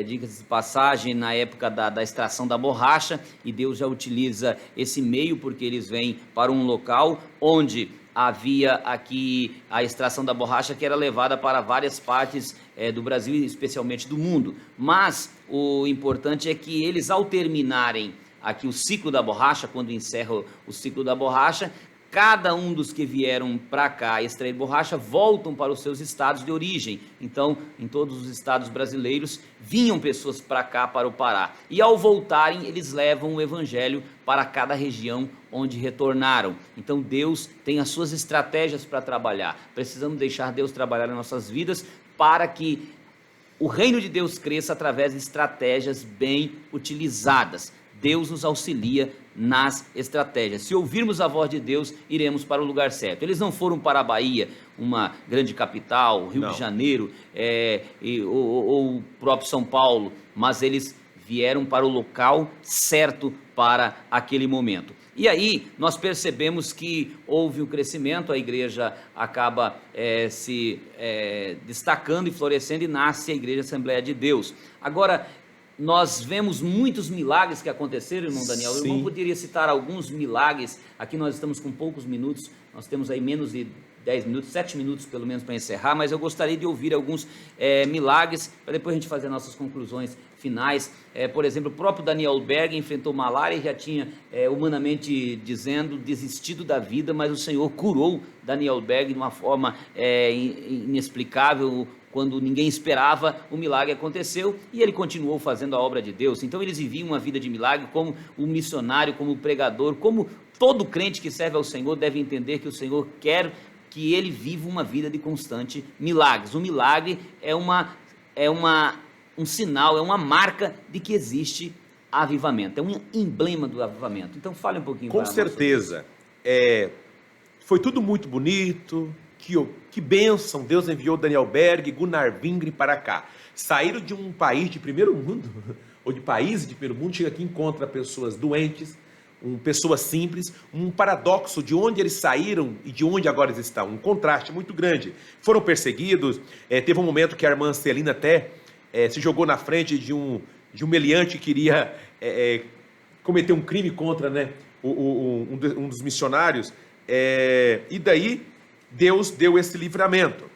diga-se de passagem, na época da extração da borracha, e Deus já utiliza esse meio, porque eles vêm para um local onde havia aqui a extração da borracha, que era levada para várias partes do Brasil e especialmente do mundo. Mas o importante é que eles, ao terminarem aqui o ciclo da borracha, quando encerra o ciclo da borracha, cada um dos que vieram para cá extrair borracha voltam para os seus estados de origem. Então, em todos os estados brasileiros, vinham pessoas para cá, para o Pará. E ao voltarem, eles levam o evangelho para cada região onde retornaram. Então, Deus tem as suas estratégias para trabalhar. Precisamos deixar Deus trabalhar nas nossas vidas para que o reino de Deus cresça através de estratégias bem utilizadas. Deus nos auxilia nas estratégias. Se ouvirmos a voz de Deus, iremos para o lugar certo. Eles não foram para a Bahia, uma grande capital, Rio de Janeiro, ou o próprio São Paulo, mas eles vieram para o local certo para aquele momento. E aí nós percebemos que houve um crescimento, a igreja acaba se destacando e florescendo, e nasce a Igreja Assembleia de Deus. Agora, nós vemos muitos milagres que aconteceram, irmão Daniel. Sim. O irmão poderia citar alguns milagres. Aqui nós estamos com poucos minutos, nós temos aí menos de 10 minutos, 7 minutos pelo menos para encerrar, mas eu gostaria de ouvir alguns milagres, para depois a gente fazer nossas conclusões finais. Por exemplo, o próprio Daniel Berg enfrentou malária e já tinha, humanamente dizendo, desistido da vida, mas o Senhor curou Daniel Berg de uma forma inexplicável. Quando ninguém esperava, o milagre aconteceu e ele continuou fazendo a obra de Deus. Então eles viviam uma vida de milagre como um missionário, como um pregador, como todo crente que serve ao Senhor deve entender que o Senhor quer que ele viva uma vida de constante milagres. O milagre é um sinal, é uma marca de que existe avivamento, é um emblema do avivamento. Então fale um pouquinho. Com certeza, foi tudo muito bonito. Que bênção, Deus enviou Daniel Berg e Gunnar Wingre para cá. Saíram de um país de primeiro mundo, ou de países de primeiro mundo, chega aqui e encontra pessoas doentes, pessoas simples, um paradoxo de onde eles saíram e de onde agora eles estão, um contraste muito grande. Foram perseguidos, teve um momento que a irmã Celina até se jogou na frente de um meliante que queria cometer um crime contra, né, um dos missionários, e daí Deus deu esse livramento.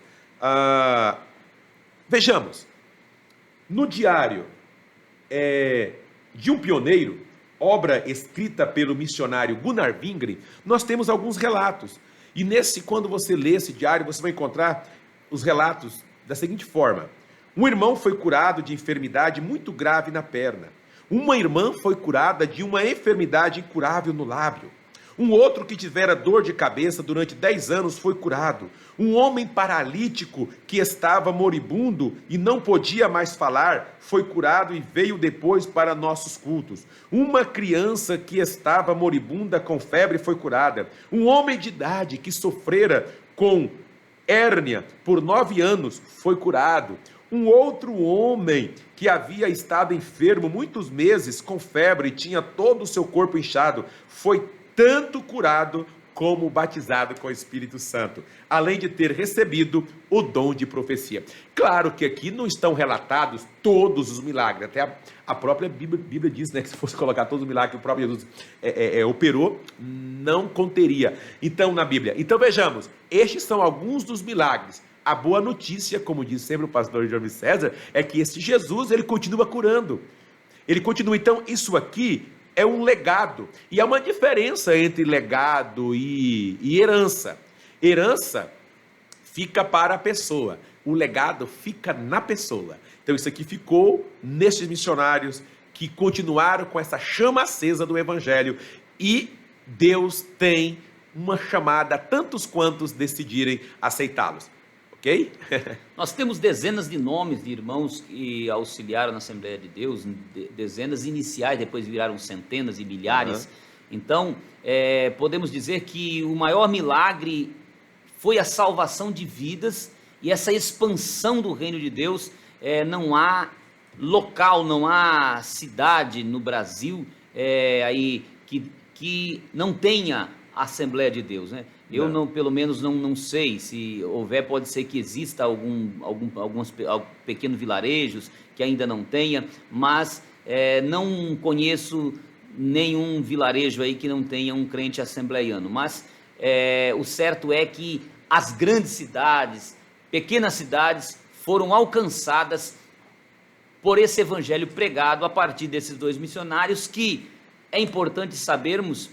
Vejamos, no diário de um pioneiro, obra escrita pelo missionário Gunnar Wingre, nós temos alguns relatos. E quando você lê esse diário, você vai encontrar os relatos da seguinte forma: um irmão foi curado de enfermidade muito grave na perna. Uma irmã foi curada de uma enfermidade incurável no lábio. Um outro que tivera dor de cabeça durante 10 anos foi curado. Um homem paralítico que estava moribundo e não podia mais falar foi curado e veio depois para nossos cultos. Uma criança que estava moribunda com febre foi curada. Um homem de idade que sofrera com hérnia por 9 anos foi curado. Um outro homem que havia estado enfermo muitos meses com febre e tinha todo o seu corpo inchado foi tanto curado como batizado com o Espírito Santo, além de ter recebido o dom de profecia. Claro que aqui não estão relatados todos os milagres, até a própria Bíblia diz, né, que se fosse colocar todos os milagres que o próprio Jesus operou, não conteria, então, na Bíblia. Então vejamos, estes são alguns dos milagres. A boa notícia, como diz sempre o pastor Jorge César, é que esse Jesus, ele continua curando, ele continua. Então isso aqui é um legado, e há uma diferença entre legado e herança. Herança fica para a pessoa, o legado fica na pessoa. Então isso aqui ficou nesses missionários que continuaram com essa chama acesa do Evangelho, e Deus tem uma chamada a tantos quantos decidirem aceitá-los. Ok? Nós temos dezenas de nomes de irmãos que auxiliaram na Assembleia de Deus, dezenas iniciais, depois viraram centenas e milhares. Então, podemos dizer que o maior milagre foi a salvação de vidas e essa expansão do reino de Deus. Não há local, não há cidade no Brasil aí que não tenha Assembleia de Deus, né? Eu não, pelo menos não sei, se houver, pode ser que exista alguns pequenos vilarejos que ainda não tenha, mas não conheço nenhum vilarejo aí que não tenha um crente assembleiano. Mas o certo é que as grandes cidades, pequenas cidades, foram alcançadas por esse evangelho pregado a partir desses dois missionários, que é importante sabermos,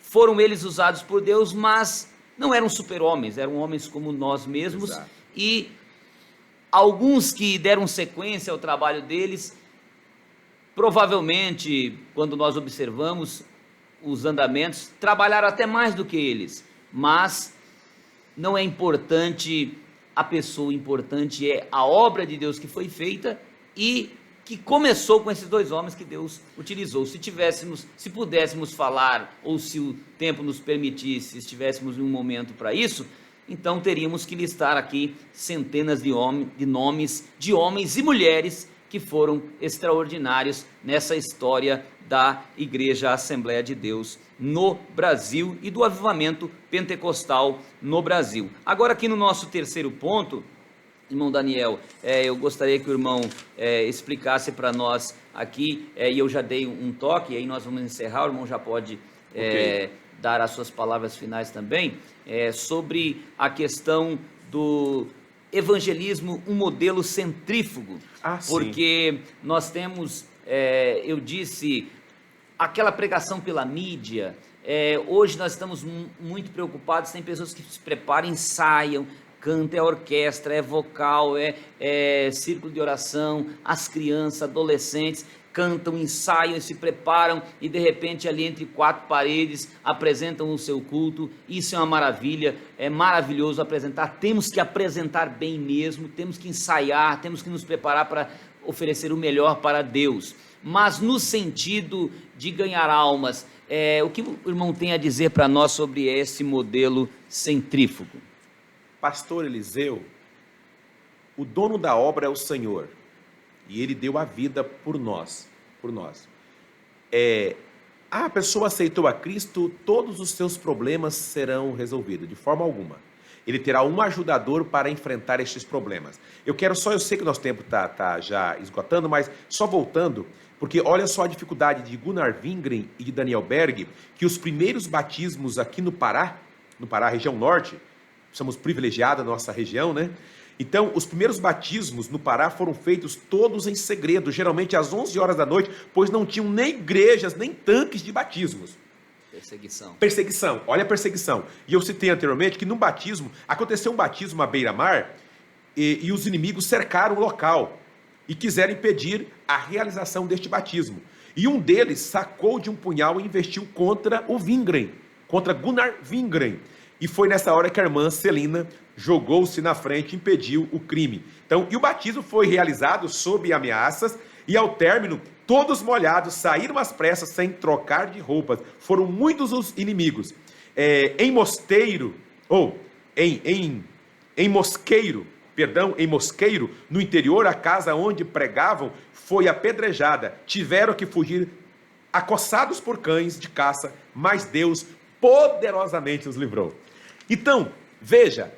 foram eles usados por Deus, mas não eram super-homens, eram homens como nós mesmos. Exato. E alguns que deram sequência ao trabalho deles, provavelmente, quando nós observamos os andamentos, trabalharam até mais do que eles, mas não é importante a pessoa, importante é a obra de Deus que foi feita e que começou com esses dois homens que Deus utilizou. Se pudéssemos falar, ou se o tempo nos permitisse, estivéssemos em um momento para isso, então teríamos que listar aqui centenas de nomes de homens e mulheres que foram extraordinários nessa história da Igreja Assembleia de Deus no Brasil e do avivamento pentecostal no Brasil. Agora, aqui no nosso terceiro ponto, irmão Daniel, eu gostaria que o irmão explicasse para nós aqui, e eu já dei um toque, e aí nós vamos encerrar, o irmão já pode dar as suas palavras finais também, sobre a questão do evangelismo, um modelo centrífugo, porque nós temos, eu disse, aquela pregação pela mídia. Hoje nós estamos muito preocupados, tem pessoas que se preparam, ensaiam, canta, orquestra, vocal, círculo de oração, as crianças, adolescentes cantam, ensaiam, se preparam e de repente ali entre quatro paredes apresentam o seu culto. Isso é uma maravilha, é maravilhoso apresentar, temos que apresentar bem mesmo, temos que ensaiar, temos que nos preparar para oferecer o melhor para Deus, mas no sentido de ganhar almas, o que o irmão tem a dizer para nós sobre esse modelo centrífugo? Pastor Eliseu, o dono da obra é o Senhor, e Ele deu a vida por nós. A pessoa aceitou a Cristo, todos os seus problemas serão resolvidos, de forma alguma. Ele terá um ajudador para enfrentar estes problemas. Eu sei que o nosso tempo está já esgotando, mas só voltando, porque olha só a dificuldade de Gunnar Wingren e de Daniel Berg, que os primeiros batismos aqui no Pará, região norte, somos privilegiados na nossa região, né? Então, os primeiros batismos no Pará foram feitos todos em segredo, geralmente às 11 horas da noite, pois não tinham nem igrejas, nem tanques de batismos. Perseguição, olha a perseguição. E eu citei anteriormente que no batismo, aconteceu um batismo à beira-mar e os inimigos cercaram o local e quiseram impedir a realização deste batismo. E um deles sacou de um punhal e investiu contra o Wingren, contra Gunnar Wingren. E foi nessa hora que a irmã Celina jogou-se na frente e impediu o crime. Então, e o batismo foi realizado sob ameaças e ao término, todos molhados, saíram às pressas sem trocar de roupas. Foram muitos os inimigos. Em Mosqueiro, no interior, a casa onde pregavam foi apedrejada. Tiveram que fugir acossados por cães de caça, mas Deus poderosamente os livrou. Então, veja,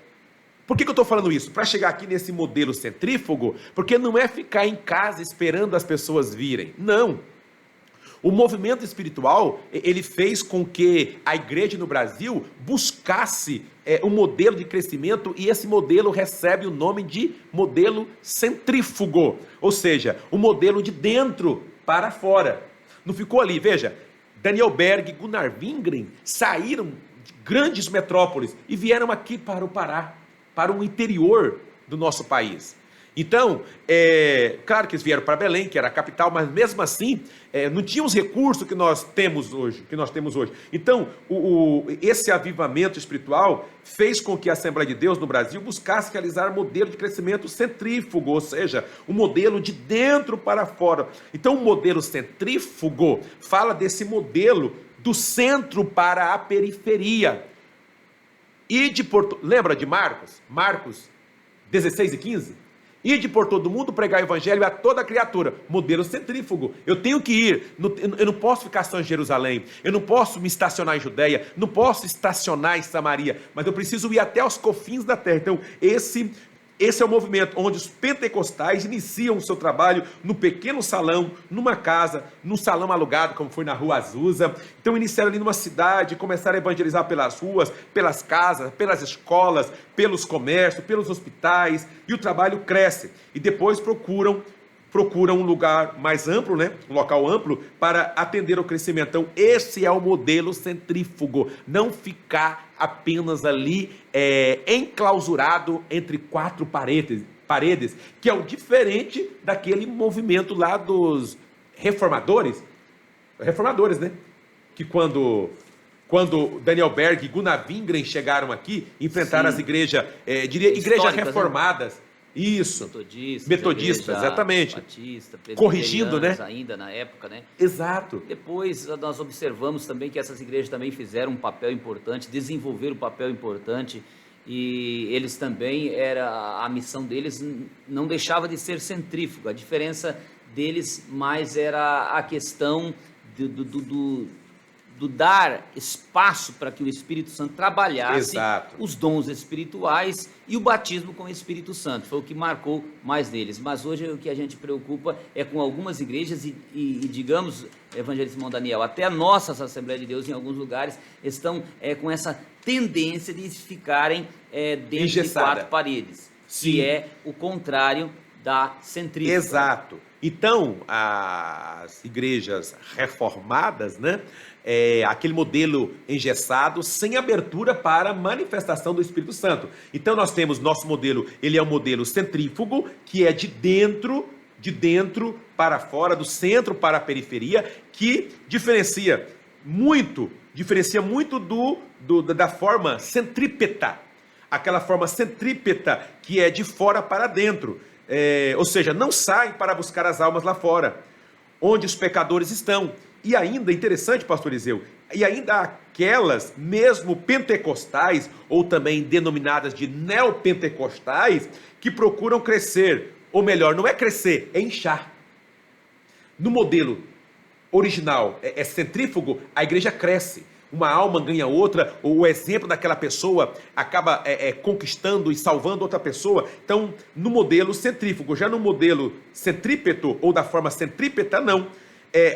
por que eu estou falando isso? Para chegar aqui nesse modelo centrífugo, porque não é ficar em casa esperando as pessoas virem, não. O movimento espiritual, ele fez com que a igreja no Brasil buscasse um modelo de crescimento, e esse modelo recebe o nome de modelo centrífugo, ou seja, o modelo de dentro para fora. Não ficou ali, veja, Daniel Berg e Gunnar Wingren saíram de grandes metrópoles e vieram aqui para o Pará, para o interior do nosso país. Então, claro que eles vieram para Belém, que era a capital, mas mesmo assim, não tinham os recursos que nós temos hoje. Então, esse avivamento espiritual fez com que a Assembleia de Deus no Brasil buscasse realizar um modelo de crescimento centrífugo, ou seja, um modelo de dentro para fora. Então, o modelo centrífugo fala desse modelo do centro para a periferia. Lembra de Marcos? Marcos 16 e 15? Ide por todo mundo, pregar o evangelho a toda criatura. Modelo centrífugo. Eu tenho que ir. Eu não posso ficar só em Jerusalém. Eu não posso me estacionar em Judeia. Não posso estacionar em Samaria. Mas eu preciso ir até os confins da terra. Então, esse é o movimento onde os pentecostais iniciam o seu trabalho no pequeno salão, numa casa, num salão alugado, como foi na Rua Azusa. Então iniciaram ali numa cidade, começaram a evangelizar pelas ruas, pelas casas, pelas escolas, pelos comércios, pelos hospitais, e o trabalho cresce. E depois procuram um lugar mais amplo, um local amplo, para atender ao crescimento. Então, esse é o modelo centrífugo, não ficar apenas ali enclausurado entre quatro paredes, que é o diferente daquele movimento lá dos reformadores, que quando Daniel Berg e Gunnar Wingren chegaram aqui, enfrentaram as igrejas, igrejas reformadas, Isso. Metodistas, exatamente. Batista, corrigindo, né? Ainda na época, né? Exato. Depois nós observamos também que essas igrejas também fizeram um papel importante, desenvolveram um papel importante, e eles também, a missão deles não deixava de ser centrífuga. A diferença deles mais era a questão do dar espaço para que o Espírito Santo trabalhasse. Exato. Os dons espirituais e o batismo com o Espírito Santo. Foi o que marcou mais deles. Mas hoje o que a gente preocupa é com algumas igrejas e digamos, evangelista irmão Daniel, até a nossa Assembleia de Deus em alguns lugares estão com essa tendência de ficarem dentro de quatro paredes. Sim. Que é o contrário da centrífuga. Exato. Então, as igrejas reformadas, aquele modelo engessado, sem abertura para a manifestação do Espírito Santo. Então, nós temos nosso modelo, ele é um modelo centrífugo, que é de dentro para fora, do centro para a periferia, que diferencia muito da forma centrípeta, aquela forma centrípeta que é de fora para dentro. Ou seja, não sai para buscar as almas lá fora, onde os pecadores estão. E ainda, interessante, pastor Eliseu, e ainda aquelas, mesmo pentecostais, ou também denominadas de neopentecostais, que procuram crescer, ou melhor, não é crescer, é inchar. No modelo original, centrífugo, a igreja cresce. Uma alma ganha outra, ou o exemplo daquela pessoa acaba conquistando e salvando outra pessoa. Então, no modelo centrífugo, já no modelo centrípeto, ou da forma centrípeta, não.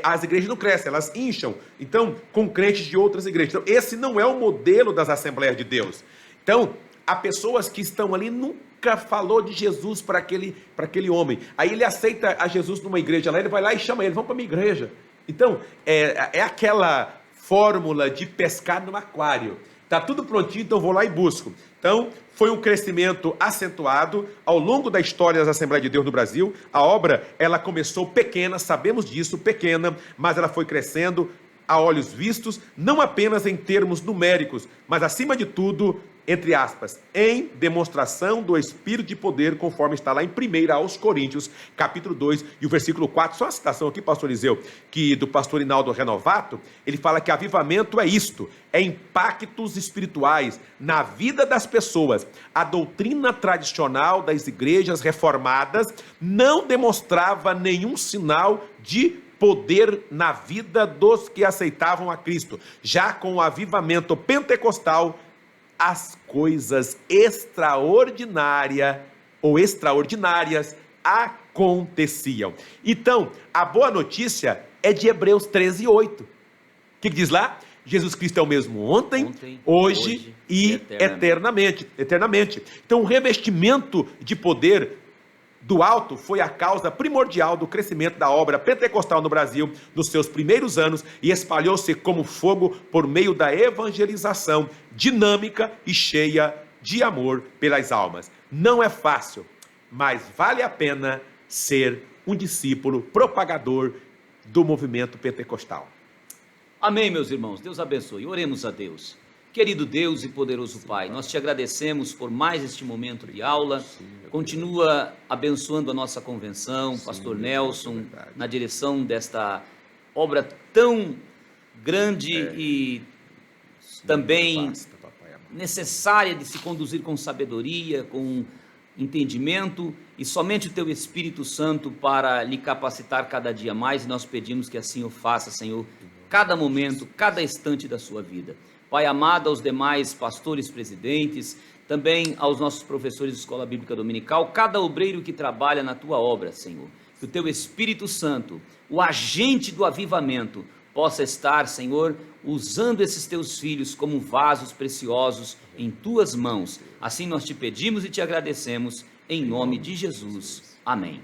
As igrejas não crescem, elas incham. Então, com crentes de outras igrejas. Então, esse não é o modelo das Assembleias de Deus. Então, há pessoas que estão ali, nunca falou de Jesus para aquele homem. Aí ele aceita a Jesus numa igreja lá, ele vai lá e chama ele, vamos para a minha igreja. Então, é aquela fórmula de pescar no aquário. Está tudo prontinho, então vou lá e busco. Então, foi um crescimento acentuado ao longo da história das Assembleias de Deus no Brasil. A obra, ela começou pequena, sabemos disso, pequena, mas ela foi crescendo a olhos vistos, não apenas em termos numéricos, mas acima de tudo, entre aspas, em demonstração do Espírito de poder, conforme está lá em 1 aos Coríntios, capítulo 2, e o versículo 4, só uma citação aqui, pastor Eliseu, que do pastor Inaldo Renovato, ele fala que avivamento é isto, é impactos espirituais na vida das pessoas. A doutrina tradicional das igrejas reformadas não demonstrava nenhum sinal de poder na vida dos que aceitavam a Cristo. Já com o avivamento pentecostal, as coisas extraordinárias aconteciam. Então, a boa notícia é de Hebreus 13:8. O que diz lá? Jesus Cristo é o mesmo ontem, hoje e eternamente. Então, o revestimento de poder do alto foi a causa primordial do crescimento da obra pentecostal no Brasil nos seus primeiros anos e espalhou-se como fogo por meio da evangelização dinâmica e cheia de amor pelas almas. Não é fácil, mas vale a pena ser um discípulo propagador do movimento pentecostal. Amém, meus irmãos. Deus abençoe. Oremos a Deus. Querido Deus e poderoso Pai, nós te agradecemos por mais este momento de aula. Continua abençoando a nossa convenção, Pastor Nelson, na direção desta obra tão grande e também necessária de se conduzir com sabedoria, com entendimento, e somente o Teu Espírito Santo para lhe capacitar cada dia mais, e nós pedimos que assim o faça, Senhor, cada momento, cada instante da sua vida. Pai amado, aos demais pastores, presidentes, também aos nossos professores de Escola Bíblica Dominical, cada obreiro que trabalha na Tua obra, Senhor, que o Teu Espírito Santo, o agente do avivamento, possa estar, Senhor, usando esses Teus filhos como vasos preciosos em Tuas mãos. Assim nós te pedimos e te agradecemos, em nome de Jesus. Amém.